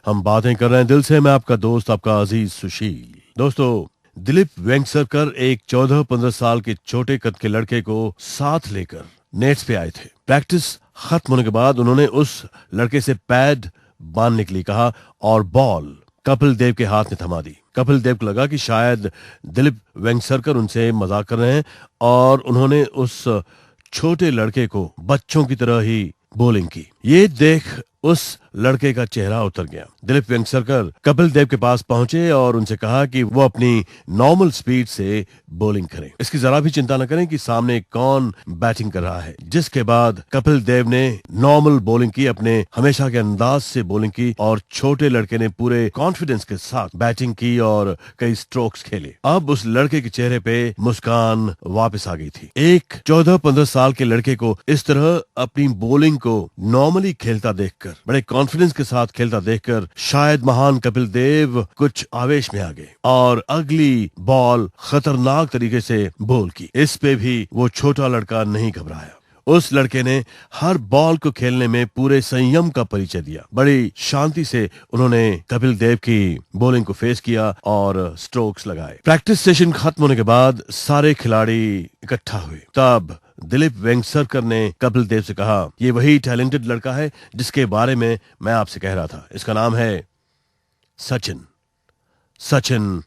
हम बातें कर रहे हैं दिल से। मैं आपका दोस्त, आपका अजीज सुशील। दोस्तों, दिलीप वेंगसरकर एक 14-15 साल के छोटे कद के लड़के को साथ लेकर नेट्स पे आए थे। प्रैक्टिस खत्म होने के बाद उन्होंने उस लड़के से पैड बांधने के लिए कहा और बॉल कपिल देव के हाथ में थमा दी। कपिल देव को लगा कि शायद दिलीप वेंगसरकर उनसे मजाक कर रहे हैं और उन्होंने उस छोटे लड़के को बच्चों की तरह ही बॉलिंग की। ये देख उस लड़के का चेहरा उतर गया। दिलीप वेंगसरकर कपिल देव के पास पहुंचे और उनसे कहा कि वो अपनी नॉर्मल स्पीड से बॉलिंग करें, इसकी जरा भी चिंता न करें कि सामने कौन बैटिंग कर रहा है। जिसके बाद कपिल देव ने नॉर्मल बॉलिंग की, अपने हमेशा के अंदाज से बॉलिंग की और छोटे लड़के ने पूरे कॉन्फिडेंस के साथ बैटिंग की और कई स्ट्रोक्स खेले। अब उस लड़के के चेहरे पे मुस्कान वापस आ गई थी। एक 14-15 साल के लड़के को इस तरह अपनी बॉलिंग को नॉर्मली खेलता देखकर, बड़े कॉन्फिडेंस के साथ खेलता देखकर शायद महान कपिल देव कुछ आवेश में आ गए और अगली बॉल खतरनाक तरीके से बॉल की। इस पे भी वो छोटा लड़का नहीं घबराया। उस लड़के ने हर बॉल को खेलने में पूरे संयम का परिचय दिया। बड़ी शांति से उन्होंने कपिल देव की बॉलिंग को फेस किया और स्ट्रोक्स लगाए। प्रैक्टिस सेशन खत्म होने के बाद सारे खिलाड़ी इकट्ठा हुए। तब दिलीप वेंगसरकर ने कपिल देव से कहा, ये वही टैलेंटेड लड़का है जिसके बारे में मैं आपसे कह रहा था। इसका नाम है सचिन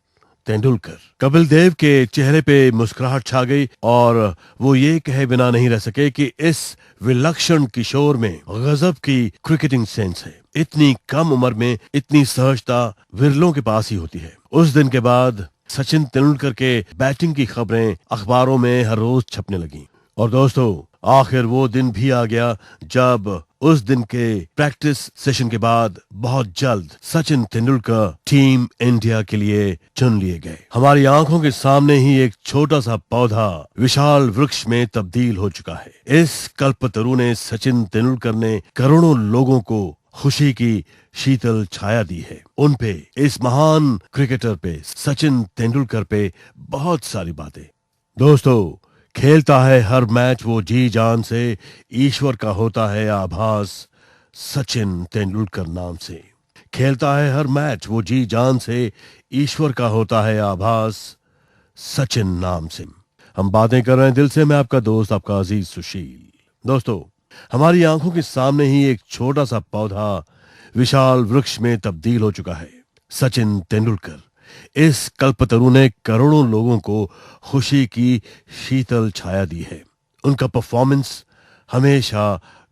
तेंदुलकर। कपिल देव के चेहरे पे मुस्कुराहट छा गई और वो ये कहे बिना नहीं रह सके कि इस विलक्षण किशोर में गजब की क्रिकेटिंग सेंस है। इतनी कम उम्र में इतनी सहजता विरलों के पास ही होती है। उस दिन के बाद सचिन तेंदुलकर के बैटिंग की खबरें अखबारों में हर रोज छपने लगी। और दोस्तों, आखिर वो दिन भी आ गया जब उस दिन के प्रैक्टिस सेशन के बाद बहुत जल्द सचिन तेंदुलकर टीम इंडिया के लिए चुन लिए गए। हमारी आंखों के सामने ही एक छोटा सा पौधा विशाल वृक्ष में तब्दील हो चुका है। इस कल्पतरु ने, सचिन तेंदुलकर ने करोड़ों लोगों को खुशी की शीतल छाया दी है। उन पे, इस महान क्रिकेटर पे, सचिन तेंदुलकर पे बहुत सारी बातें। दोस्तों, खेलता है हर मैच वो जी जान से, ईश्वर का होता है आभास सचिन तेंदुलकर नाम से। खेलता है हर मैच वो जी जान से, ईश्वर का होता है आभास सचिन नाम से। हम बातें कर रहे हैं दिल से। मैं आपका दोस्त, आपका अजीज सुशील। दोस्तों, हमारी आंखों के सामने ही एक छोटा सा पौधा विशाल वृक्ष में तब्दील हो चुका है। सचिन तेंदुलकर, इस कल्पतरु ने करोड़ों लोगों को खुशी की शीतल छाया दी है। उनका परफॉर्मेंस हमेशा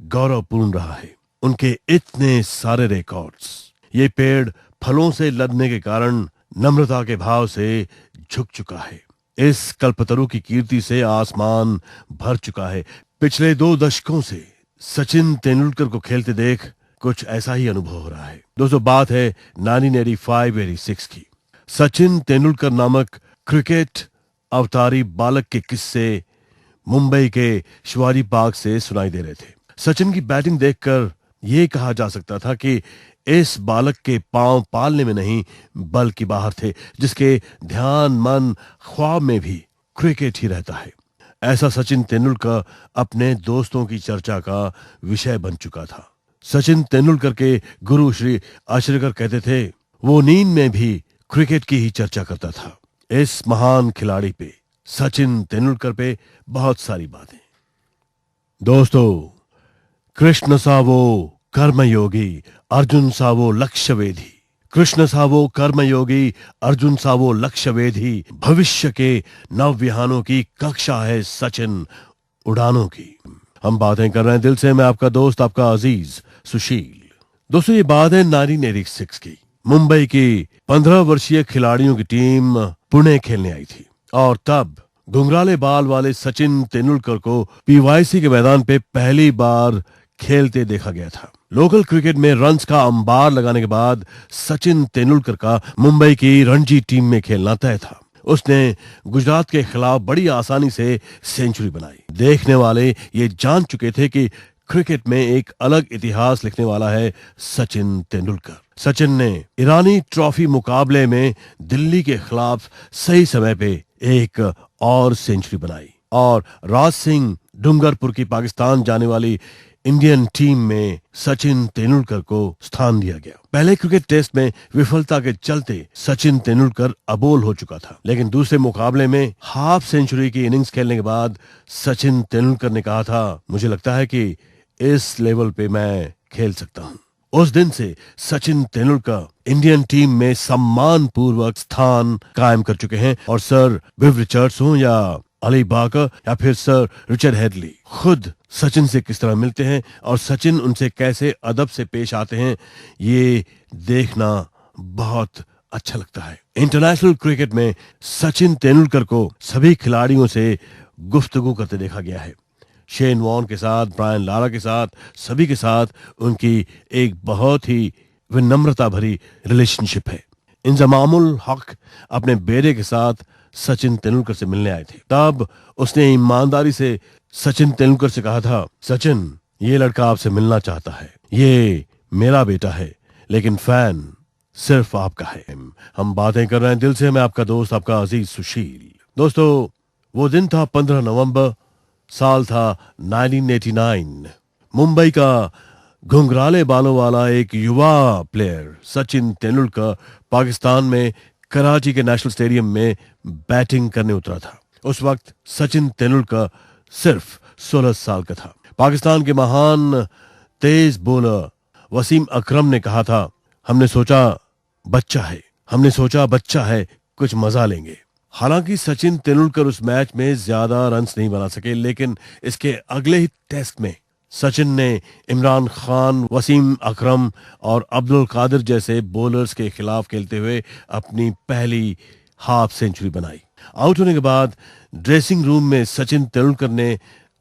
गौरवपूर्ण रहा है। उनके इतने सारे रिकॉर्ड्स। ये पेड़ फलों से लदने के कारण नम्रता के भाव से झुक चुका है। इस कल्पतरु की कीर्ति से आसमान भर चुका है। पिछले 2 दशकों से सचिन तेंदुलकर को खेलते देख कुछ ऐसा ही अनुभव हो रहा है। दोस्तों, बात है 1985-86 की। सचिन तेंदुलकर नामक क्रिकेट अवतारी बालक के किस्से मुंबई के शिवाजी पार्क से सुनाई दे रहे थे। सचिन की बैटिंग देखकर यह कहा जा सकता था कि इस बालक के पांव पालने में नहीं बल्कि बाहर थे, जिसके ध्यान, मन, ख्वाब में भी क्रिकेट ही रहता है। ऐसा सचिन तेंदुलकर अपने दोस्तों की चर्चा का विषय बन चुका था। सचिन तेंदुलकर के गुरु श्री आचरेकर कहते थे, वो नींद में भी क्रिकेट की ही चर्चा करता था। इस महान खिलाड़ी पे, सचिन तेंदुलकर पे बहुत सारी बातें। दोस्तों, कृष्ण सा वो कर्मयोगी, अर्जुन सा वो लक्ष्यवेधी। कृष्ण सा वो कर्मयोगी, अर्जुन सा वो लक्ष्यवेधी। भविष्य के नवविहानों की कक्षा है सचिन उड़ानों की। हम बातें कर रहे हैं दिल से। मैं आपका दोस्त, आपका अजीज सुशील। दोस्तों, ये बात है 1986 की। मुंबई की 15 वर्षीय खिलाड़ियों की टीम पुणे खेलने आई थी और तब घुंघराले बाल वाले सचिन तेंदुलकर को पीवाईसी के मैदान पे पहली बार खेलते देखा गया था। लोकल क्रिकेट में रन्स का अंबार लगाने के बाद सचिन तेंदुलकर का मुंबई की रणजी टीम में खेलना तय था। उसने गुजरात के खिलाफ बड़ी आसानी से सेंचुरी बनाई। देखने वाले ये जान चुके थे कि क्रिकेट में एक अलग इतिहास लिखने वाला है सचिन तेंदुलकर। सचिन ने ईरानी ट्रॉफी मुकाबले में दिल्ली के खिलाफ सही समय पे एक और सेंचुरी बनाई और राज सिंह डूंगरपुर की पाकिस्तान जाने वाली इंडियन टीम में सचिन तेंदुलकर को स्थान दिया गया। पहले क्रिकेट टेस्ट में विफलता के चलते सचिन तेंदुलकर अबोल हो चुका था, लेकिन दूसरे मुकाबले में हाफ सेंचुरी की इनिंग्स खेलने के बाद सचिन तेंदुलकर ने कहा था, मुझे लगता है कि इस लेवल पे मैं खेल सकता हूं। उस दिन से सचिन तेंदुलकर इंडियन टीम में सम्मान पूर्वक स्थान कायम कर चुके हैं और सर विव रिचर्ड्स हो या अली बाकर या फिर सर रिचर्ड हेडली खुद सचिन से किस तरह मिलते हैं और सचिन उनसे कैसे अदब से पेश आते हैं, ये देखना बहुत अच्छा लगता है। इंटरनेशनल क्रिकेट में सचिन तेंदुलकर को सभी खिलाड़ियों से गुफ्तगू करते देखा गया है। शेन वॉर्न के साथ, ब्रायन लारा के साथ, सभी के साथ उनकी एक बहुत ही विनम्रता भरी रिलेशनशिप है। इंजमामुल हक अपने बेटे के साथ सचिन तेंदुलकर से मिलने आए थे। तब उसने ईमानदारी से सचिन तेंदुलकर से कहा था, सचिन, ये लड़का आपसे मिलना चाहता है, ये मेरा बेटा है, लेकिन फैन सिर्फ आपका है। हम बातें कर रहे हैं दिल से, मैं आपका दोस्त, आपका अजीज सुशील। दोस्तों, वो दिन था 15 नवंबर, साल था 1989। मुंबई का घुंघराले बालों वाला एक युवा प्लेयर सचिन तेंदुलकर पाकिस्तान में कराची के नेशनल स्टेडियम में बैटिंग करने उतरा था। उस वक्त सचिन तेंदुलकर सिर्फ 16 साल का था। पाकिस्तान के महान तेज बॉलर वसीम अकरम ने कहा था, हमने सोचा बच्चा है, कुछ मजा लेंगे। हालांकि सचिन तेंदुलकर उस मैच में ज्यादा रन्स नहीं बना सके, लेकिन इसके अगले ही टेस्ट में सचिन ने इमरान खान, वसीम अकरम और अब्दुल कादिर जैसे बॉलर्स के खिलाफ खेलते हुए अपनी पहली हाफ सेंचुरी बनाई। आउट होने के बाद ड्रेसिंग रूम में सचिन तेंदुलकर ने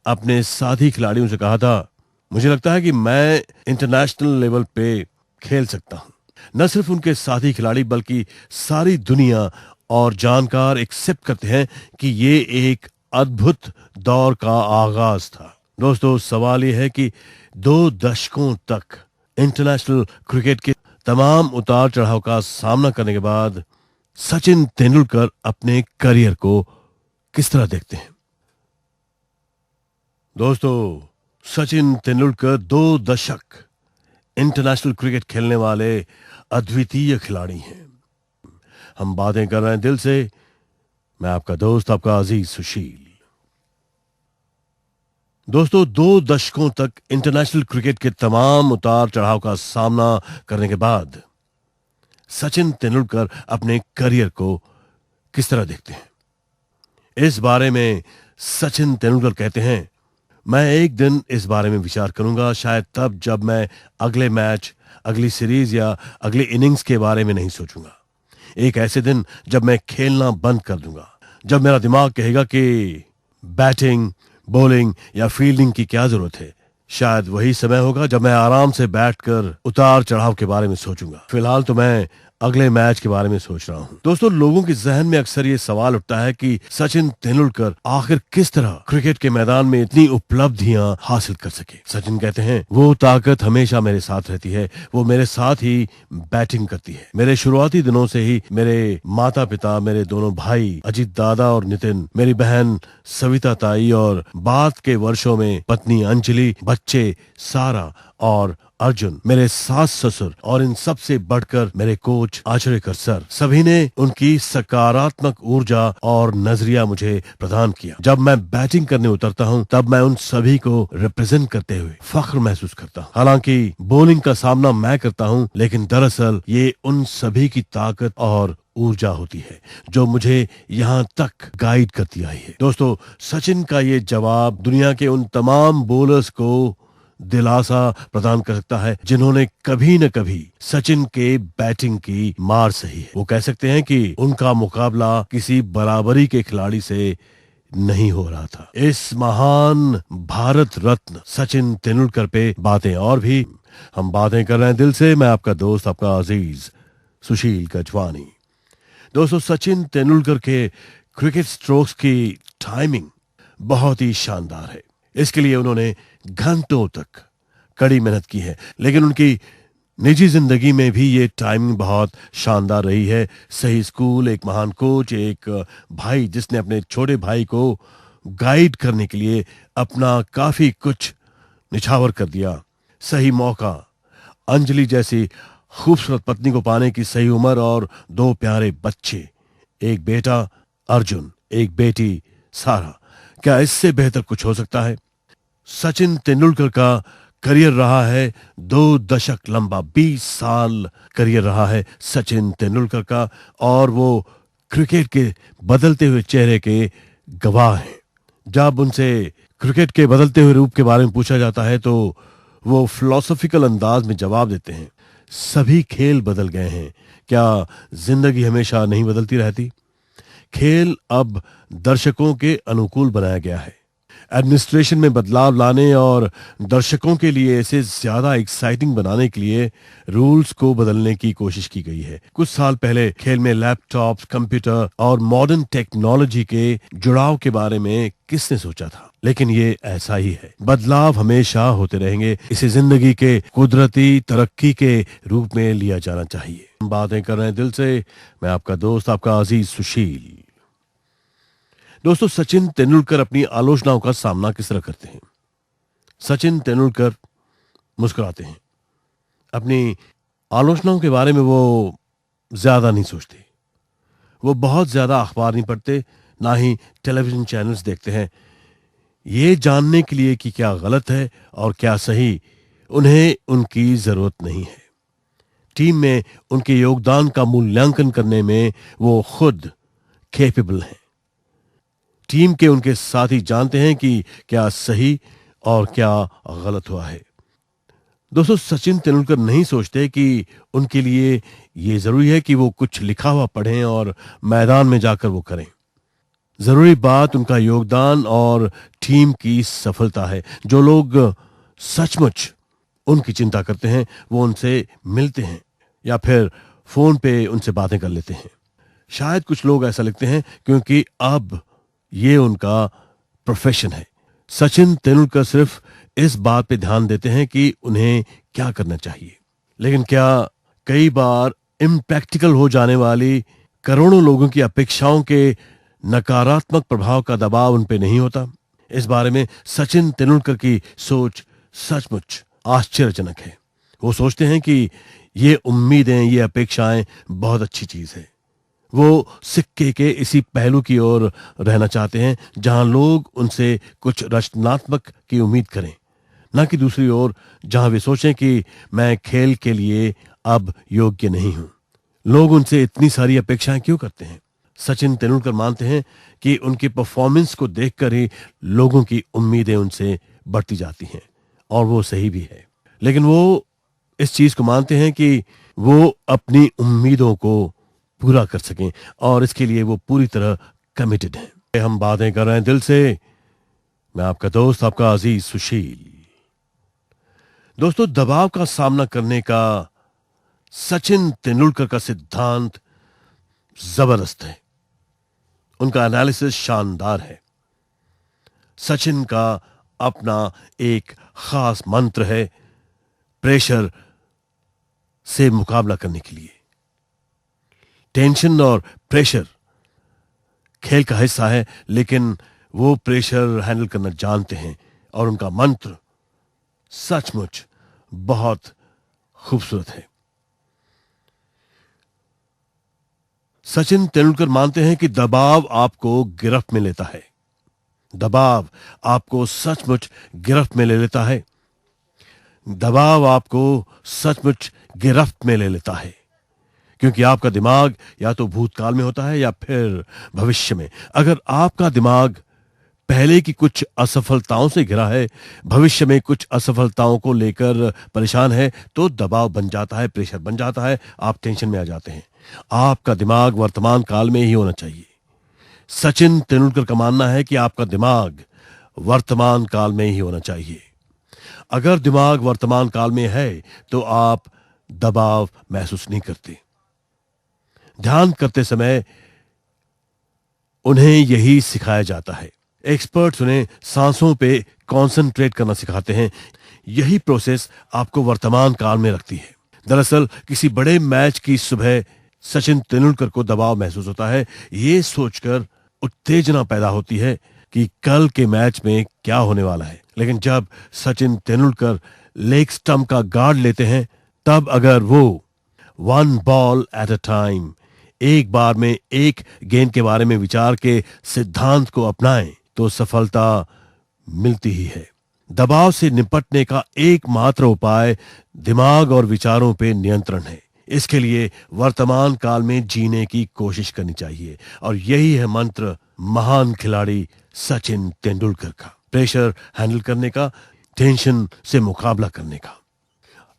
अपने साथी खिलाड़ियों से कहा था, मुझे लगता है कि मैं इंटरनेशनल लेवल पे खेल सकता हूं। न सिर्फ उनके साथी खिलाड़ी बल्कि सारी दुनिया और जानकार एक्सेप्ट करते हैं कि ये एक अद्भुत दौर का आगाज था। दोस्तों, सवाल यह है कि 2 दशकों तक इंटरनेशनल क्रिकेट के तमाम उतार चढ़ाव का सामना करने के बाद सचिन तेंदुलकर अपने करियर को किस तरह देखते हैं। दोस्तों, सचिन तेंदुलकर 2 दशक इंटरनेशनल क्रिकेट खेलने वाले अद्वितीय खिलाड़ी हैं। हम बातें कर रहे हैं दिल से, मैं आपका दोस्त, आपका अजीज सुशील। दोस्तों, 2 दशकों तक इंटरनेशनल क्रिकेट के तमाम उतार चढ़ाव का सामना करने के बाद सचिन तेंदुलकर अपने करियर को किस तरह देखते हैं, इस बारे में सचिन तेंदुलकर कहते हैं, मैं एक दिन इस बारे में विचार करूंगा, शायद तब जब मैं अगले मैच, अगली सीरीज या अगली इनिंग्स के बारे में नहीं सोचूंगा। एक ऐसे दिन जब मैं खेलना बंद कर दूंगा, जब मेरा दिमाग कहेगा कि बैटिंग, बॉलिंग या फील्डिंग की क्या जरूरत है। शायद वही समय होगा जब मैं आराम से बैठकर उतार चढ़ाव के बारे में सोचूंगा। फिलहाल तो मैं अगले मैच के बारे में सोच रहा हूं। दोस्तों, लोगों के जहन में अक्सर ये सवाल उठता है कि सचिन तेंदुलकर आखिर किस तरह क्रिकेट के मैदान में इतनी उपलब्धियां हासिल कर सके। सचिन कहते हैं, वो ताकत हमेशा मेरे साथ रहती है, वो मेरे साथ ही बैटिंग करती है। मेरे शुरुआती दिनों से ही मेरे माता पिता, मेरे दोनों भाई अजीत दादा और नितिन, मेरी बहन सविता ताई और बाद के वर्षों में पत्नी अंजलि, बच्चे सारा और अर्जुन, मेरे सास ससुर और इन सब से बढ़कर मेरे कोच आचरेकर सर, सभी ने उनकी सकारात्मक ऊर्जा और नजरिया मुझे प्रदान किया। जब मैं बैटिंग करने उतरता हूं तब मैं उन सभी को रिप्रेजेंट करते हुए फख्र महसूस करता हूं। हालांकि बॉलिंग का सामना मैं करता हूं, लेकिन दरअसल ये उन सभी की ताकत और ऊर्जा होती है जो मुझे यहाँ तक गाइड करती आई है। दोस्तों, सचिन का ये जवाब दुनिया के उन तमाम बॉलर्स को दिलासा प्रदान कर सकता है जिन्होंने कभी न कभी सचिन के बैटिंग की मार सही है। वो कह सकते हैं कि उनका मुकाबला किसी बराबरी के खिलाड़ी से नहीं हो रहा था। इस महान भारत रत्न सचिन तेंदुलकर पे बातें और भी। हम बातें कर रहे हैं दिल से, मैं आपका दोस्त, आपका अजीज सुशील गजवानी। दोस्तों, सचिन तेंदुलकर के क्रिकेट स्ट्रोक्स की टाइमिंग बहुत ही शानदार है। इसके लिए उन्होंने घंटों तक कड़ी मेहनत की है, लेकिन उनकी निजी जिंदगी में भी ये टाइमिंग बहुत शानदार रही है। सही स्कूल, एक महान कोच, एक भाई जिसने अपने छोटे भाई को गाइड करने के लिए अपना काफी कुछ निछावर कर दिया। सही मौका, अंजलि जैसी खूबसूरत पत्नी को पाने की सही उम्र और 2 प्यारे बच्चे, एक बेटा अर्जुन, एक बेटी सारा। क्या इससे बेहतर कुछ हो सकता है? सचिन तेंदुलकर का करियर रहा है 2 दशक लंबा, 20 साल करियर रहा है सचिन तेंदुलकर का, और वो क्रिकेट के बदलते हुए चेहरे के गवाह हैं। जब उनसे क्रिकेट के बदलते हुए रूप के बारे में पूछा जाता है तो वो फिलोसॉफिकल अंदाज में जवाब देते हैं, सभी खेल बदल गए हैं, क्या जिंदगी हमेशा नहीं बदलती रहती? खेल अब दर्शकों के अनुकूल बनाया गया है। एडमिनिस्ट्रेशन में बदलाव लाने और दर्शकों के लिए इसे ज्यादा एक्साइटिंग बनाने के लिए रूल्स को बदलने की कोशिश की गई है। कुछ साल पहले खेल में लैपटॉप, कंप्यूटर और मॉडर्न टेक्नोलॉजी के जुड़ाव के बारे में किसने सोचा था? लेकिन ये ऐसा ही है, बदलाव हमेशा होते रहेंगे। इसे जिंदगी के कुदरती तरक्की के रूप में लिया जाना चाहिए। हम बातें कर रहे हैं दिल से, मैं आपका दोस्त, आपका अजीज सुशील। दोस्तों, सचिन तेंदुलकर अपनी आलोचनाओं का सामना किस तरह करते हैं? सचिन तेंदुलकर मुस्कुराते हैं। अपनी आलोचनाओं के बारे में वो ज्यादा नहीं सोचते। वो बहुत ज्यादा अखबार नहीं पढ़ते, ना ही टेलीविजन चैनल्स देखते हैं। ये जानने के लिए कि क्या गलत है और क्या सही, उन्हें उनकी जरूरत नहीं है। टीम में उनके योगदान का मूल्यांकन करने में वो खुद कैपेबल हैं। टीम के उनके साथी जानते हैं कि क्या सही और क्या गलत हुआ है। दोस्तों, सचिन तेंदुलकर नहीं सोचते कि उनके लिए ये जरूरी है कि वो कुछ लिखा हुआ पढ़ें और मैदान में जाकर वो करें। जरूरी बात उनका योगदान और टीम की सफलता है। जो लोग सचमुच उनकी चिंता करते हैं वो उनसे मिलते हैं या फिर फोन पे उनसे बातें कर लेते हैं। शायद कुछ लोग ऐसा लिखते हैं क्योंकि अब ये उनका प्रोफेशन है। सचिन तेंदुलकर सिर्फ इस बात पे ध्यान देते हैं कि उन्हें क्या करना चाहिए। लेकिन क्या कई बार इम्प्रैक्टिकल हो जाने वाली करोड़ों लोगों की अपेक्षाओं के नकारात्मक प्रभाव का दबाव उन पे नहीं होता? इस बारे में सचिन तेंदुलकर की सोच सचमुच आश्चर्यजनक है। वो सोचते हैं कि ये उम्मीदें, ये अपेक्षाएं बहुत अच्छी चीज है। वो सिक्के के इसी पहलू की ओर रहना चाहते हैं जहां लोग उनसे कुछ रचनात्मक की उम्मीद करें, न कि दूसरी ओर जहां वे सोचें कि मैं खेल के लिए अब योग्य नहीं हूं। लोग उनसे इतनी सारी अपेक्षाएं क्यों करते हैं? सचिन तेंदुलकर मानते हैं कि उनकी परफॉर्मेंस को देखकर ही लोगों की उम्मीदें उनसे बढ़ती जाती हैं, और वो सही भी है। लेकिन वो इस चीज को मानते हैं कि वो अपनी उम्मीदों को पूरा कर सकें, और इसके लिए वो पूरी तरह कमिटेड हैं। हम बातें कर रहे हैं दिल से, मैं आपका दोस्त, आपका अजीज सुशील। दोस्तों, दबाव का सामना करने का सचिन तेंदुलकर का सिद्धांत जबरदस्त है। उनका एनालिसिस शानदार है। सचिन का अपना एक खास मंत्र है प्रेशर से मुकाबला करने के लिए। टेंशन और प्रेशर खेल का हिस्सा है, लेकिन वो प्रेशर हैंडल करना जानते हैं, और उनका मंत्र सचमुच बहुत खूबसूरत है। सचिन तेंदुलकर मानते हैं कि दबाव आपको गिरफ्त में लेता है। दबाव आपको सचमुच गिरफ्त में ले लेता है। दबाव आपको सचमुच गिरफ्त में ले लेता है, क्योंकि आपका दिमाग या तो भूतकाल में होता है या फिर भविष्य में। अगर आपका दिमाग पहले की कुछ असफलताओं से घिरा है, भविष्य में कुछ असफलताओं को लेकर परेशान है, तो दबाव बन जाता है, प्रेशर बन जाता है, आप टेंशन में आ जाते हैं। आपका दिमाग वर्तमान काल में ही होना चाहिए। सचिन तेंदुलकर का मानना है कि आपका दिमाग वर्तमान काल में ही होना चाहिए। अगर दिमाग वर्तमान काल में है तो आप दबाव महसूस नहीं करते। ध्यान करते समय उन्हें यही सिखाया जाता है। एक्सपर्ट्स उन्हें सांसों पे कंसंट्रेट करना सिखाते हैं। यही प्रोसेस आपको वर्तमान काल में रखती है। दरअसल किसी बड़े मैच की सुबह सचिन तेंदुलकर को दबाव महसूस होता है। ये सोचकर उत्तेजना पैदा होती है कि कल के मैच में क्या होने वाला है। लेकिन जब सचिन तेंदुलकर लेग स्टंप का गार्ड लेते हैं, तब अगर वो 1 बॉल एट अ टाइम, एक बार में एक गेंद के बारे में विचार के सिद्धांत को अपनाएं, तो सफलता मिलती ही है। दबाव से निपटने का एकमात्र उपाय दिमाग और विचारों पे नियंत्रण है। इसके लिए वर्तमान काल में जीने की कोशिश करनी चाहिए, और यही है मंत्र महान खिलाड़ी सचिन तेंदुलकर का। प्रेशर हैंडल करने का, टेंशन से मुकाबला करने का।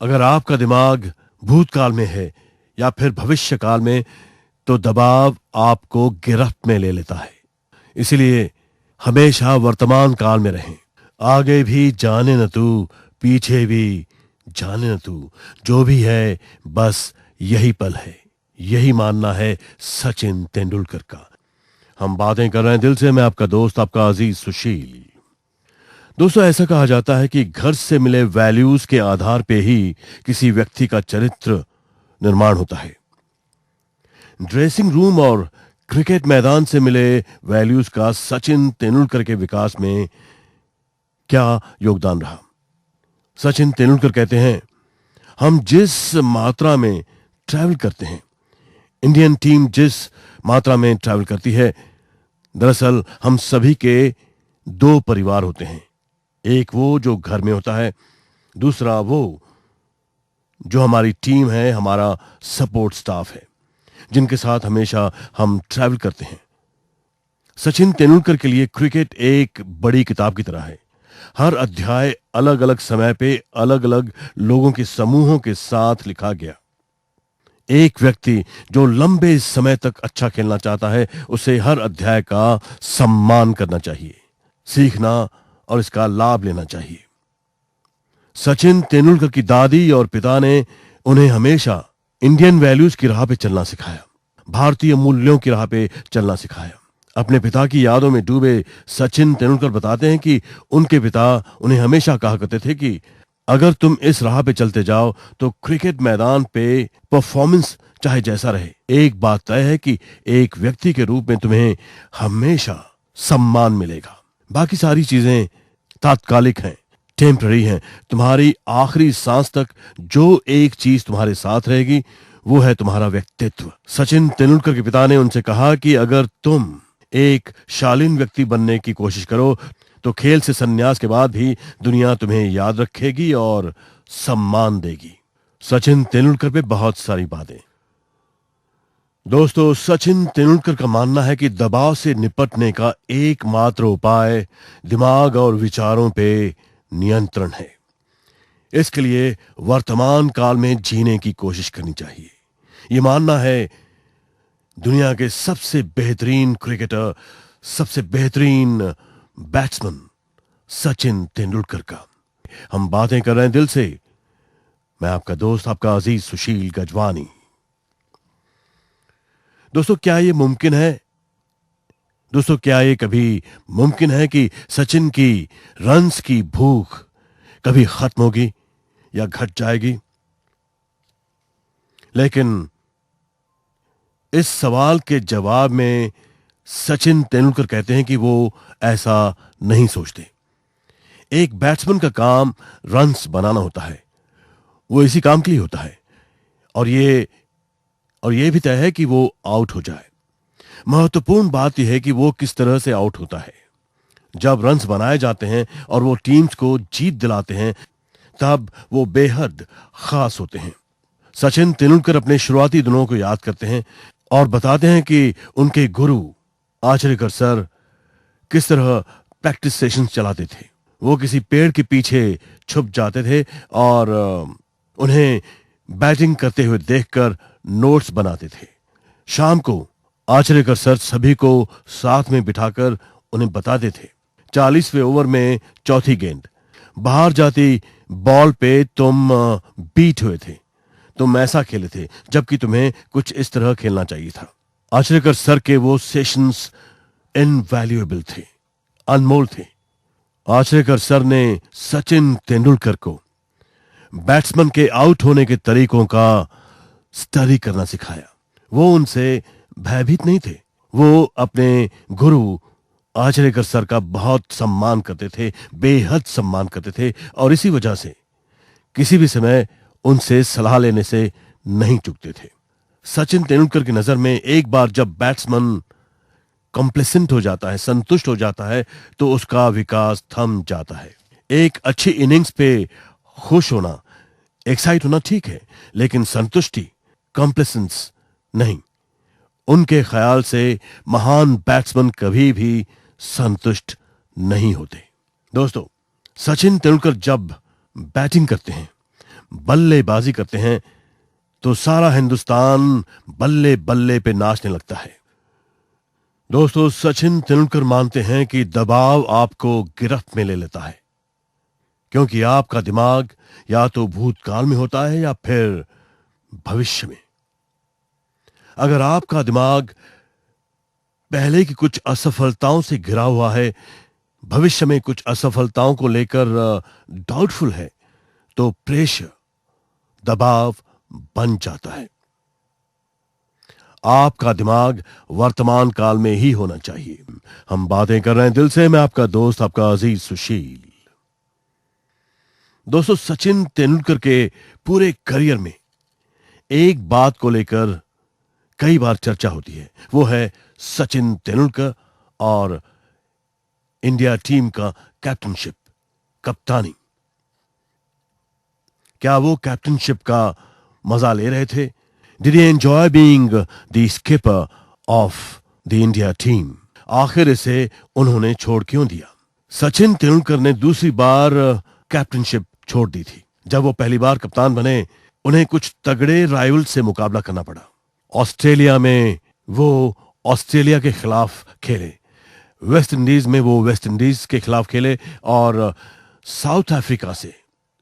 अगर आपका दिमाग भूतकाल में है या फिर भविष्य काल में, तो दबाव आपको गिरफ्त में ले लेता है। इसलिए हमेशा वर्तमान काल में रहें। आगे भी जाने न तू, पीछे भी जाने न तू, जो भी है बस यही पल है। यही मानना है सचिन तेंदुलकर का। हम बातें कर रहे हैं दिल से। मैं आपका दोस्त, आपका अजीज सुशील। दोस्तों, ऐसा कहा जाता है कि घर से मिले वैल्यूज के आधार पे ही किसी व्यक्ति का चरित्र निर्माण होता है। ड्रेसिंग रूम और क्रिकेट मैदान से मिले वैल्यूज का सचिन तेंदुलकर के विकास में क्या योगदान रहा? सचिन तेंदुलकर कहते हैं, हम जिस मात्रा में ट्रैवल करते हैं, इंडियन टीम जिस मात्रा में ट्रैवल करती है, दरअसल हम सभी के 2 परिवार होते हैं। एक वो जो घर में होता है, दूसरा वो जो हमारी टीम है, हमारा सपोर्ट स्टाफ है, जिनके साथ हमेशा हम ट्रैवल करते हैं। सचिन तेंदुलकर के लिए क्रिकेट एक बड़ी किताब की तरह है। हर अध्याय अलग अलग समय पे अलग अलग लोगों के समूहों के साथ लिखा गया। एक व्यक्ति जो लंबे समय तक अच्छा खेलना चाहता है, उसे हर अध्याय का सम्मान करना चाहिए, सीखना और इसका लाभ लेना चाहिए। सचिन तेंदुलकर की दादी और पिता ने उन्हें हमेशा इंडियन वैल्यूज की राह पे चलना सिखाया, भारतीय मूल्यों की राह पे चलना सिखाया। अपने पिता की यादों में डूबे सचिन तेंदुलकर बताते हैं कि उनके पिता उन्हें हमेशा कहा करते थे कि अगर तुम इस राह पे चलते जाओ तो क्रिकेट मैदान पे परफॉर्मेंस चाहे जैसा रहे, एक बात तय है कि एक व्यक्ति के रूप में तुम्हें हमेशा सम्मान मिलेगा। बाकी सारी चीजें तात्कालिक हैं, टेम्पररी हैं। तुम्हारी आखिरी सांस तक जो एक चीज तुम्हारे साथ रहेगी, वो है तुम्हारा व्यक्तित्व। सचिन तेंदुलकर के पिता ने उनसे कहा कि अगर तुम एक शालीन व्यक्ति बनने की कोशिश करो, तो खेल से संन्यास के बाद भी दुनिया तुम्हें याद रखेगी और सम्मान देगी। सचिन तेंदुलकर पे बहुत सारी बातें। दोस्तों, सचिन तेंदुलकर का मानना है कि दबाव से निपटने का एकमात्र उपाय दिमाग और विचारों पे नियंत्रण है। इसके लिए वर्तमान काल में जीने की कोशिश करनी चाहिए। ये मानना है दुनिया के सबसे बेहतरीन क्रिकेटर, सबसे बेहतरीन बैट्समैन सचिन तेंदुलकर का। हम बातें कर रहे हैं दिल से। मैं आपका दोस्त, आपका अजीज सुशील गजवानी। दोस्तों, क्या ये मुमकिन है? दोस्तों, क्या ये कभी मुमकिन है कि सचिन की रन्स की भूख कभी खत्म होगी या घट जाएगी? लेकिन इस सवाल के जवाब में सचिन तेंदुलकर कहते हैं कि वो ऐसा नहीं सोचते। एक बैट्समैन का काम रन्स बनाना होता है, वो इसी काम के लिए होता है, और ये भी तय है कि वो आउट हो जाए। महत्वपूर्ण बात यह है कि वो किस तरह से आउट होता है। जब रन्स बनाए जाते हैं और वो टीम्स को जीत दिलाते हैं, तब वो बेहद खास होते हैं। सचिन तेंदुलकर अपने शुरुआती दिनों को याद करते हैं और बताते हैं कि उनके गुरु आचरेकर सर किस तरह प्रैक्टिस सेशंस चलाते थे। वो किसी पेड़ के पीछे छुप जाते थे और उन्हें बैटिंग करते हुए देखकर नोट्स बनाते थे। शाम को आचरेकर सर सभी को साथ में बिठाकर उन्हें बताते थे, 40वें ओवर में चौथी गेंद बाहर जाती बॉल पे तुम बीट हुए थे, तुम ऐसा खेले थे, जबकि तुम्हें कुछ इस तरह खेलना चाहिए था। आचरेकर सर के वो सेशंस इनवैल्यूएबल थे, अनमोल थे। आचरेकर सर ने सचिन तेंदुलकर को बैट्समैन के आउट होने के तरीकों का स्टडी करना सिखाया। वो उनसे भयभीत नहीं थे। वो अपने गुरु आचरेकर सर का बहुत सम्मान करते थे, बेहद सम्मान करते थे, और इसी वजह से किसी भी समय उनसे सलाह लेने से नहीं चूकते थे। सचिन तेंदुलकर की नजर में एक बार जब बैट्समैन कॉम्प्लेसेंट हो जाता है, संतुष्ट हो जाता है, तो उसका विकास थम जाता है। एक अच्छी इनिंग्स पे खुश होना, एक्साइट होना ठीक है, लेकिन संतुष्टि, कॉम्प्लेसेंस नहीं। उनके ख्याल से महान बैट्समैन कभी भी संतुष्ट नहीं होते। दोस्तों, सचिन तेंदुलकर जब बैटिंग करते हैं, बल्लेबाजी करते हैं, तो सारा हिंदुस्तान बल्ले बल्ले पे नाचने लगता है। दोस्तों, सचिन तेंदुलकर मानते हैं कि दबाव आपको गिरफ्त में ले लेता है, क्योंकि आपका दिमाग या तो भूतकाल में होता है या फिर भविष्य में। अगर आपका दिमाग पहले की कुछ असफलताओं से घिरा हुआ है, भविष्य में कुछ असफलताओं को लेकर डाउटफुल है, तो प्रेशर, दबाव बन जाता है। आपका दिमाग वर्तमान काल में ही होना चाहिए। हम बातें कर रहे हैं दिल से, मैं आपका दोस्त, आपका अजीज सुशील। दोस्तों, सचिन तेंदुलकर के पूरे करियर में एक बात को लेकर कई बार चर्चा होती है, वो है सचिन तेंदुलकर और इंडिया टीम का कैप्टनशिप, कप्तानी। क्या वो कैप्टनशिप का मजा ले रहे थे? Did he enjoy being the skipper of the India team? आखिर इसे उन्होंने छोड़ क्यों दिया? सचिन तेंदुलकर ने दूसरी बार कैप्टनशिप छोड़ दी थी। जब वो पहली बार कप्तान बने, उन्हें कुछ तगड़े राइवल से मुकाबला करना पड़ा। ऑस्ट्रेलिया में वो ऑस्ट्रेलिया के खिलाफ खेले, वेस्ट इंडीज में वो वेस्ट इंडीज के खिलाफ खेले, और साउथ अफ्रीका से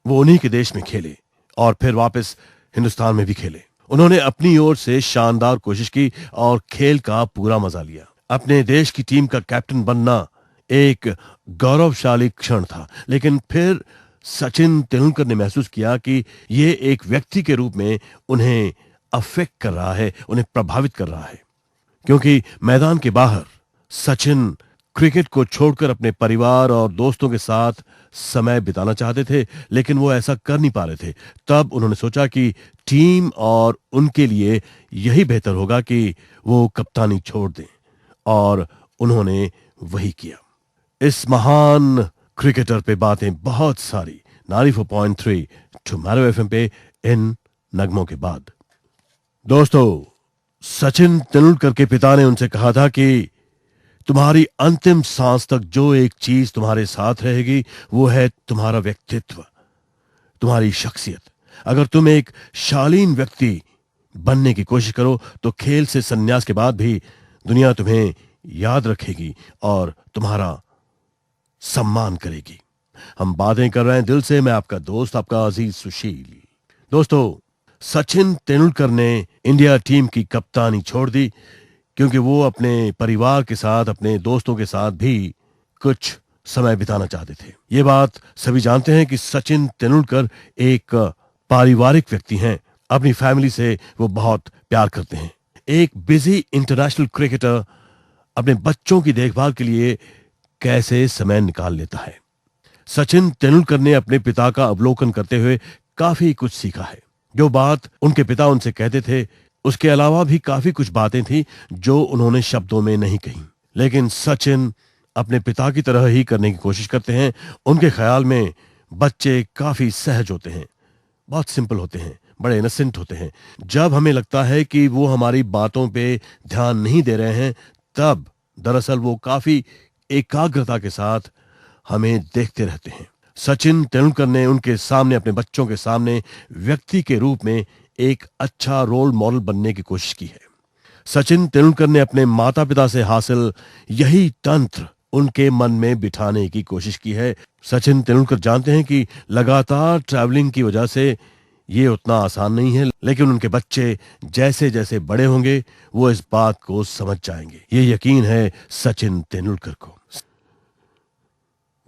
वो उन्हीं के देश में खेले, और फिर वापस हिंदुस्तान में भी खेले। उन्होंने अपनी ओर से शानदार कोशिश की और खेल का पूरा मजा लिया। अपने देश की टीम का कैप्टन बनना एक गौरवशाली क्षण था, लेकिन फिर सचिन तेंदुलकर ने महसूस किया कि ये एक व्यक्ति के रूप में उन्हें अफेक्ट कर रहा है, उन्हें प्रभावित कर रहा है। क्योंकि मैदान के बाहर सचिन क्रिकेट को छोड़कर अपने परिवार और दोस्तों के साथ समय बिताना चाहते थे, लेकिन वो ऐसा कर नहीं पा रहे थे। तब उन्होंने सोचा कि टीम और उनके लिए यही बेहतर होगा कि वो कप्तानी छोड़ दें, और उन्होंने वही किया। इस महान क्रिकेटर पे बातें बहुत सारी 94.3 टुमारो एफएम पे इन नगमों के बाद। दोस्तों, सचिन तेंदुलकर के पिता ने उनसे कहा था कि तुम्हारी अंतिम सांस तक जो एक चीज तुम्हारे साथ रहेगी, वो है तुम्हारा व्यक्तित्व, तुम्हारी शख्सियत। अगर तुम एक शालीन व्यक्ति बनने की कोशिश करो, तो खेल से संन्यास के बाद भी दुनिया तुम्हें याद रखेगी और तुम्हारा सम्मान करेगी। हम बातें कर रहे हैं दिल से, मैं आपका दोस्त, आपका अजीज सुशील। दोस्तों, सचिन तेंदुलकर ने इंडिया टीम की कप्तानी छोड़ दी, क्योंकि वो अपने परिवार के साथ, अपने दोस्तों के साथ भी कुछ समय बिताना चाहते थे। ये बात सभी जानते हैं कि सचिन तेंदुलकर एक पारिवारिक व्यक्ति हैं। अपनी फैमिली से वो बहुत प्यार करते हैं। एक बिजी इंटरनेशनल क्रिकेटर अपने बच्चों की देखभाल के लिए कैसे समय निकाल लेता है। सचिन तेंदुलकर ने अपने पिता का अवलोकन करते हुए काफी कुछ सीखा है। जो बात उनके पिता उनसे कहते थे, उसके अलावा भी काफी कुछ बातें थी जो उन्होंने शब्दों में नहीं कही, लेकिन सचिन अपने पिता की तरह ही करने की कोशिश करते हैं। उनके ख्याल में बच्चे काफी सहज होते हैं, बहुत सिंपल होते हैं, बड़े इनोसेंट होते हैं। जब हमें लगता है कि वो हमारी बातों पे ध्यान नहीं दे रहे हैं, तब दरअसल वो काफी एकाग्रता के साथ हमें देखते रहते हैं। सचिन तेंदुलकर ने उनके सामने, अपने बच्चों के सामने, व्यक्ति के रूप में एक अच्छा रोल मॉडल बनने की कोशिश की है। सचिन तेंदुलकर ने अपने माता पिता से हासिल यही तंत्र उनके मन में बिठाने की कोशिश की है। सचिन तेंदुलकर जानते हैं कि लगातार ट्रैवलिंग की वजह से ये उतना आसान नहीं है, लेकिन उनके बच्चे जैसे जैसे बड़े होंगे, वो इस बात को समझ जाएंगे। ये यकीन है सचिन तेंदुलकर को।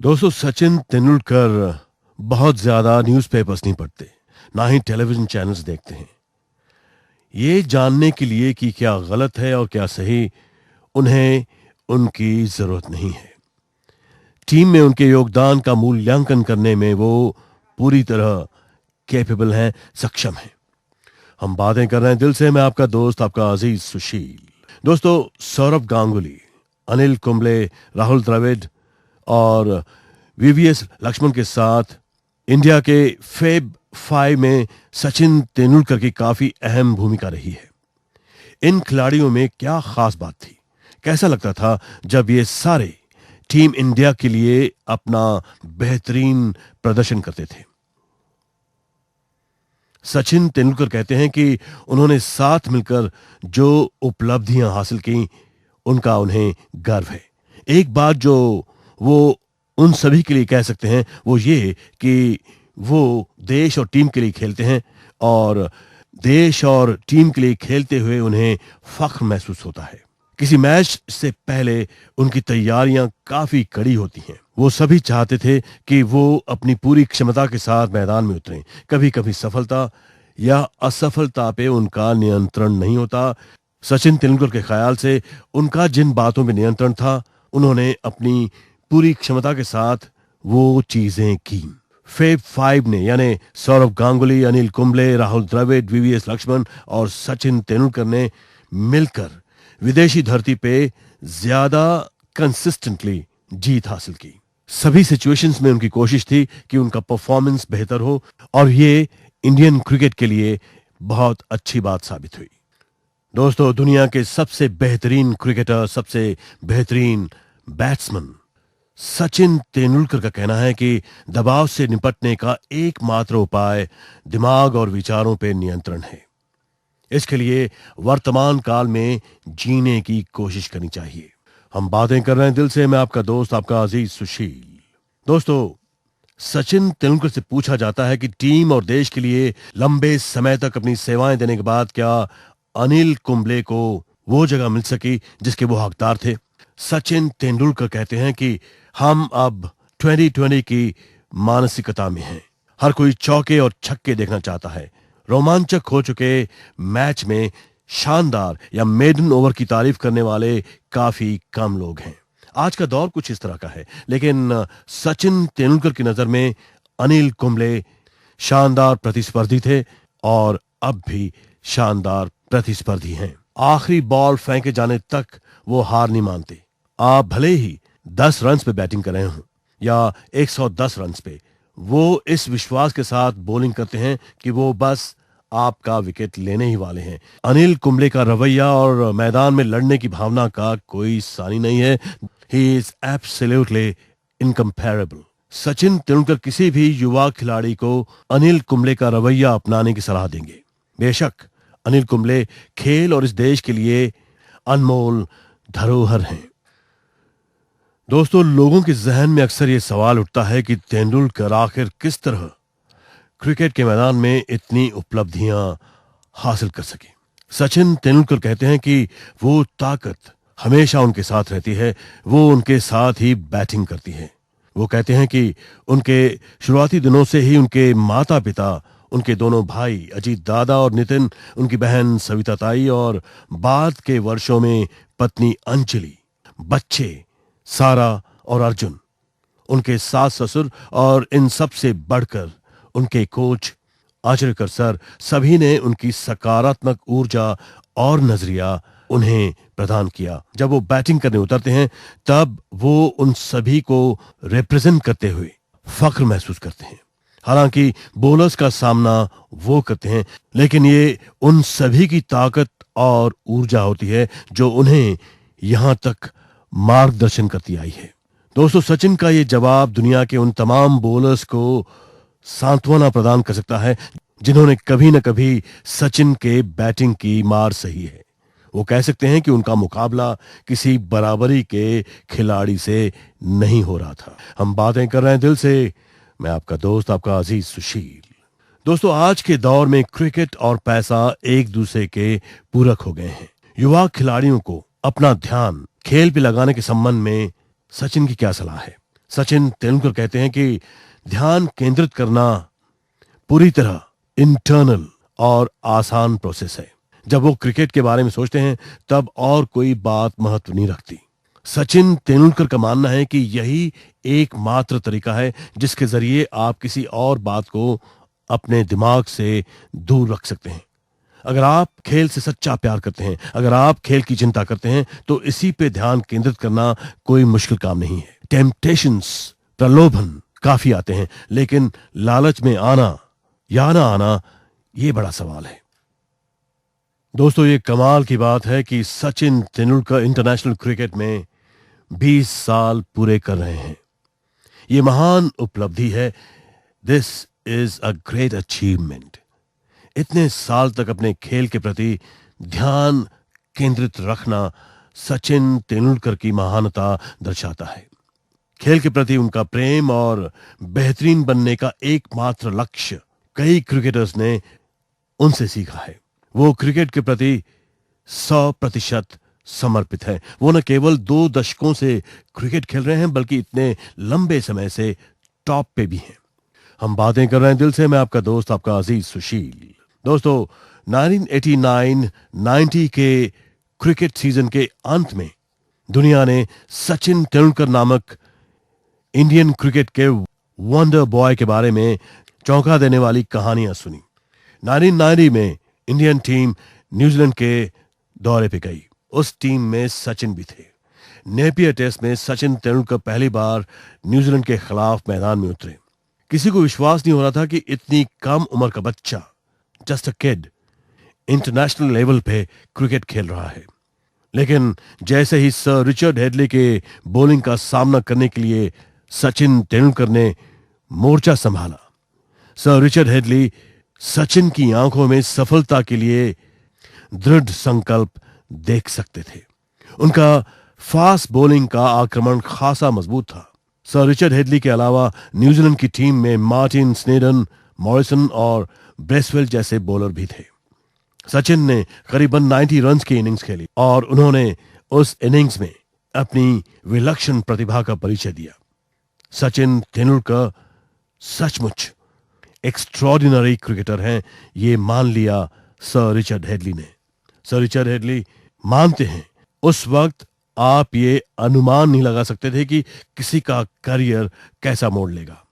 दोस्तों, सचिन तेंदुलकर बहुत ज्यादा न्यूज़पेपर्स नहीं पढ़ते, ना ही टेलीविजन चैनल्स देखते हैं। ये जानने के लिए कि क्या गलत है और क्या सही, उन्हें उनकी जरूरत नहीं है। टीम में उनके योगदान का मूल्यांकन करने में वो पूरी तरह कैपेबल हैं, सक्षम हैं। हम बातें कर रहे हैं दिल से। मैं आपका दोस्त, आपका अजीज सुशील। दोस्तों, सौरभ गांगुली, अनिल कुंबले, राहुल द्रविड़ और वीवीएस लक्ष्मण के साथ इंडिया के फेब 5 में सचिन तेंदुलकर की काफी अहम भूमिका रही है। इन खिलाड़ियों में क्या खास बात थी? कैसा लगता था जब ये सारे टीम इंडिया के लिए अपना बेहतरीन प्रदर्शन करते थे? सचिन तेंदुलकर कहते हैं कि उन्होंने साथ मिलकर जो उपलब्धियां हासिल की, उनका उन्हें गर्व है। एक बात जो वो उन सभी के लिए कह सकते हैं वो ये कि वो देश और टीम के लिए खेलते हैं और देश और टीम के लिए खेलते हुए उन्हें फख्र महसूस होता है। किसी मैच से पहले उनकी तैयारियां काफी कड़ी होती हैं। वो सभी चाहते थे कि वो अपनी पूरी क्षमता के साथ मैदान में उतरें। कभी कभी सफलता या असफलता पे उनका नियंत्रण नहीं होता। सचिन तेंदुलकर के ख्याल से उनका जिन बातों पे नियंत्रण था, उन्होंने अपनी पूरी क्षमता के साथ वो चीजें की। फेब 5 ने यानी सौरभ गांगुली, अनिल कुंबले, राहुल द्रविड़, वीवीएस लक्ष्मण और सचिन तेंदुलकर ने मिलकर विदेशी धरती पे ज्यादा कंसिस्टेंटली जीत हासिल की। सभी सिचुएशंस में उनकी कोशिश थी कि उनका परफॉर्मेंस बेहतर हो और ये इंडियन क्रिकेट के लिए बहुत अच्छी बात साबित हुई। दोस्तों, दुनिया के सबसे बेहतरीन क्रिकेटर, सबसे बेहतरीन बैट्समैन सचिन तेंदुलकर का कहना है कि दबाव से निपटने का एकमात्र उपाय दिमाग और विचारों पर नियंत्रण है। इसके लिए वर्तमान काल में जीने की कोशिश करनी चाहिए। हम बातें कर रहे हैं दिल से। मैं आपका दोस्त, आपका अजीज सुशील। दोस्तों, सचिन तेंदुलकर से पूछा जाता है कि टीम और देश के लिए लंबे समय तक अपनी सेवाएं देने के बाद क्या अनिल कुंबले को वो जगह मिल सकी जिसके वो हकदार थे? सचिन तेंदुलकर कहते हैं कि हम अब 2020 की मानसिकता में हैं। हर कोई चौके और छक्के देखना चाहता है। रोमांचक हो चुके मैच में शानदार या मेडन ओवर की तारीफ करने वाले काफी कम लोग हैं। आज का दौर कुछ इस तरह का है, लेकिन सचिन तेंदुलकर की नजर में अनिल कुंबले शानदार प्रतिस्पर्धी थे और अब भी शानदार प्रतिस्पर्धी हैं। आखिरी बॉल फेंके जाने तक वो हार नहीं मानते। आप भले ही 10 रन पे बैटिंग कर रहे हो या 110 रन पे, वो इस विश्वास के साथ बॉलिंग करते हैं कि वो बस आपका विकेट लेने ही वाले हैं। अनिल कुंबले का रवैया और मैदान में लड़ने की भावना का कोई सानी नहीं है। He is absolutely incomparable. Sachin Tendulkar किसी भी युवा खिलाड़ी को अनिल कुंबले का रवैया अपनाने की सलाह देंगे। बेशक अनिल कुंबले खेल और इस देश के लिए अनमोल धरोहर हैं। दोस्तों, लोगों के जहन में अक्सर ये सवाल उठता है कि तेंदुलकर आखिर किस तरह क्रिकेट के मैदान में इतनी उपलब्धियां हासिल कर सके। सचिन तेंदुलकर कहते हैं कि वो ताकत हमेशा उनके साथ रहती है। वो उनके साथ ही बैटिंग करती है। वो कहते हैं कि उनके शुरुआती दिनों से ही उनके माता पिता, उनके दोनों भाई अजीत दादा और नितिन, उनकी बहन सविता ताई और बाद के वर्षों में पत्नी अंजलि, बच्चे सारा और अर्जुन, उनके सास ससुर और इन सब से बढ़कर उनके कोच आचरेकर सर, सभी ने उनकी सकारात्मक ऊर्जा और नजरिया उन्हें प्रदान किया। जब वो बैटिंग करने उतरते हैं तब वो उन सभी को रिप्रेजेंट करते हुए फख्र महसूस करते हैं। हालांकि बॉलर्स का सामना वो करते हैं, लेकिन ये उन सभी की ताकत और ऊर्जा होती है जो उन्हें यहां तक मार्गदर्शन करती आई है। दोस्तों, सचिन का ये जवाब दुनिया के उन तमाम बॉलर्स को सांत्वना प्रदान कर सकता है जिन्होंने कभी न कभी सचिन के बैटिंग की मार सही है। वो कह सकते हैं कि उनका मुकाबला किसी बराबरी के खिलाड़ी से नहीं हो रहा था। हम बातें कर रहे हैं दिल से। मैं आपका दोस्त, आपका अजीज सुशील। दोस्तों, आज के दौर में क्रिकेट और पैसा एक दूसरे के पूरक हो गए हैं। युवा खिलाड़ियों को अपना ध्यान खेल पे लगाने के संबंध में सचिन की क्या सलाह है? सचिन तेंदुलकर कहते हैं कि ध्यान केंद्रित करना पूरी तरह इंटरनल और आसान प्रोसेस है। जब वो क्रिकेट के बारे में सोचते हैं तब और कोई बात महत्व नहीं रखती। सचिन तेंदुलकर का मानना है कि यही एकमात्र तरीका है जिसके जरिए आप किसी और बात को अपने दिमाग से दूर रख सकते हैं। अगर आप खेल से सच्चा प्यार करते हैं, अगर आप खेल की चिंता करते हैं, तो इसी पे ध्यान केंद्रित करना कोई मुश्किल काम नहीं है। टेम्पटेशंस, प्रलोभन काफी आते हैं, लेकिन लालच में आना या ना आना, ये बड़ा सवाल है। दोस्तों, ये कमाल की बात है कि सचिन तेंदुलकर इंटरनेशनल क्रिकेट में 20 साल पूरे कर रहे हैं। ये महान उपलब्धि है। This is a great achievement. इतने साल तक अपने खेल के प्रति ध्यान केंद्रित रखना सचिन तेंदुलकर की महानता दर्शाता है। खेल के प्रति उनका प्रेम और बेहतरीन बनने का एकमात्र लक्ष्य कई क्रिकेटर्स ने उनसे सीखा है। वो क्रिकेट के प्रति 100% समर्पित है। वो न केवल 2 दशकों से क्रिकेट खेल रहे हैं, बल्कि इतने लंबे समय से टॉप पे भी हैं। हम बातें कर रहे हैं दिल से। मैं आपका दोस्त, आपका अजीज सुशील। दोस्तों, 1989-90 के क्रिकेट सीजन के अंत में दुनिया ने सचिन तेंदुलकर नामक इंडियन क्रिकेट के वंडर बॉय के बारे में चौंका देने वाली कहानियां सुनी। 1990 में इंडियन टीम न्यूजीलैंड के दौरे पे गई। उस टीम में सचिन भी थे। नेपियर टेस्ट में सचिन तेंदुलकर पहली बार न्यूजीलैंड के खिलाफ मैदान में उतरे। किसी को विश्वास नहीं हो रहा था कि इतनी कम उम्र का बच्चा, just a kid, international level पे क्रिकेट खेल रहा है। लेकिन जैसे ही सर रिचर्ड हेडली के बॉलिंग का सामना करने के लिए सचिन तेंदुलकर ने मोर्चा संभाला, सर रिचर्ड हेडली सचिन की आंखों में सफलता के लिए दृढ़ संकल्प देख सकते थे। उनका फास्ट बॉलिंग का आक्रमण खासा मजबूत था। सर रिचर्ड हेडली के अलावा न्यूजीलैंड की टीम में मार्टिन स्नेडन, मॉरिसन और ब्रेसवेल जैसे बॉलर भी थे। सचिन ने करीबन 90 रन की इनिंग्स खेली और उन्होंने उस इनिंग्स में अपनी विलक्षण प्रतिभा का परिचय दिया। सचिन तेंदुलकर सचमुच एक्स्ट्रॉर्डिनरी क्रिकेटर हैं, ये मान लिया सर रिचर्ड हेडली ने। सर रिचर्ड हेडली मानते हैं उस वक्त आप ये अनुमान नहीं लगा सकते थे कि किसी का करियर कैसा मोड़ लेगा।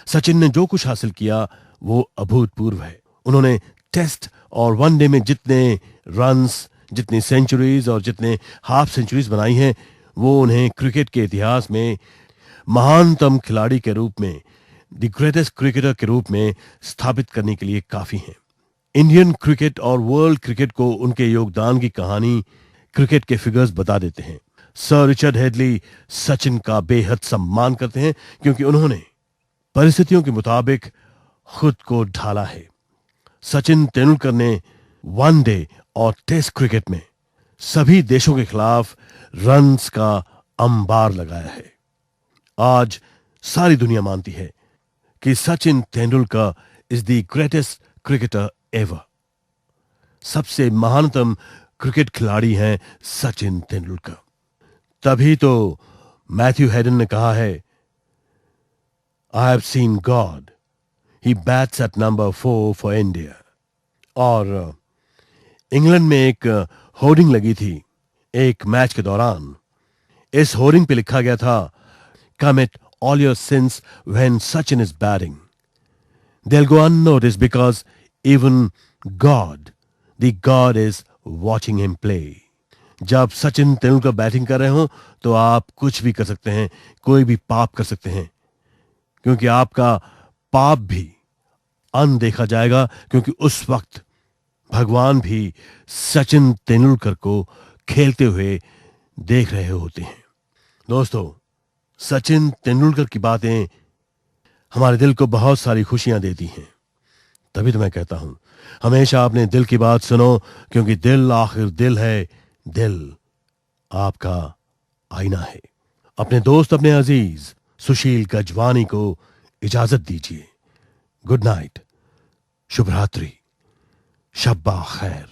सचिन ने जो कुछ हासिल किया वो अभूतपूर्व है। उन्होंने टेस्ट और वनडे में जितने रन्स, जितनी सेंचुरीज और जितने हाफ सेंचुरीज बनाई हैं, वो उन्हें क्रिकेट के इतिहास में महानतम खिलाड़ी के रूप में, द ग्रेटेस्ट क्रिकेटर के रूप में स्थापित करने के लिए काफी हैं। इंडियन क्रिकेट और वर्ल्ड क्रिकेट को उनके योगदान की कहानी क्रिकेट के फिगर्स बता देते हैं। सर रिचर्ड हेडली सचिन का बेहद सम्मान करते हैं क्योंकि उन्होंने परिस्थितियों के मुताबिक खुद को ढाला है। सचिन तेंदुलकर ने वनडे और टेस्ट क्रिकेट में सभी देशों के खिलाफ रन्स का अंबार लगाया है। आज सारी दुनिया मानती है कि Sachin Tendulkar is the greatest cricketer ever. सबसे महानतम क्रिकेट खिलाड़ी हैं सचिन तेंदुलकर। तभी तो मैथ्यू हेडन ने कहा है, I have seen God, he bats at number 4 for India. और इंग्लैंड में एक होर्डिंग लगी थी एक मैच के दौरान। इस होर्डिंग पे लिखा गया था, commit all your sins when Sachin is batting. They'll go unnoticed because even God, the God is watching him play. जब सचिन तेंदुलकर बैटिंग कर रहे हो तो आप कुछ भी कर सकते हैं, कोई भी पाप कर सकते हैं, क्योंकि आपका पाप भी अनदेखा जाएगा, क्योंकि उस वक्त भगवान भी सचिन तेंदुलकर को खेलते हुए देख रहे होते हैं। दोस्तों, सचिन तेंदुलकर की बातें हमारे दिल को बहुत सारी खुशियां देती हैं। तभी तो मैं कहता हूं, हमेशा अपने दिल की बात सुनो, क्योंकि दिल आखिर दिल है, दिल आपका आईना है। अपने दोस्त, अपने अजीज सुशील गजवानी को इजाजत दीजिए। गुड नाइट, शुभ रात्रि, शब्बा खैर।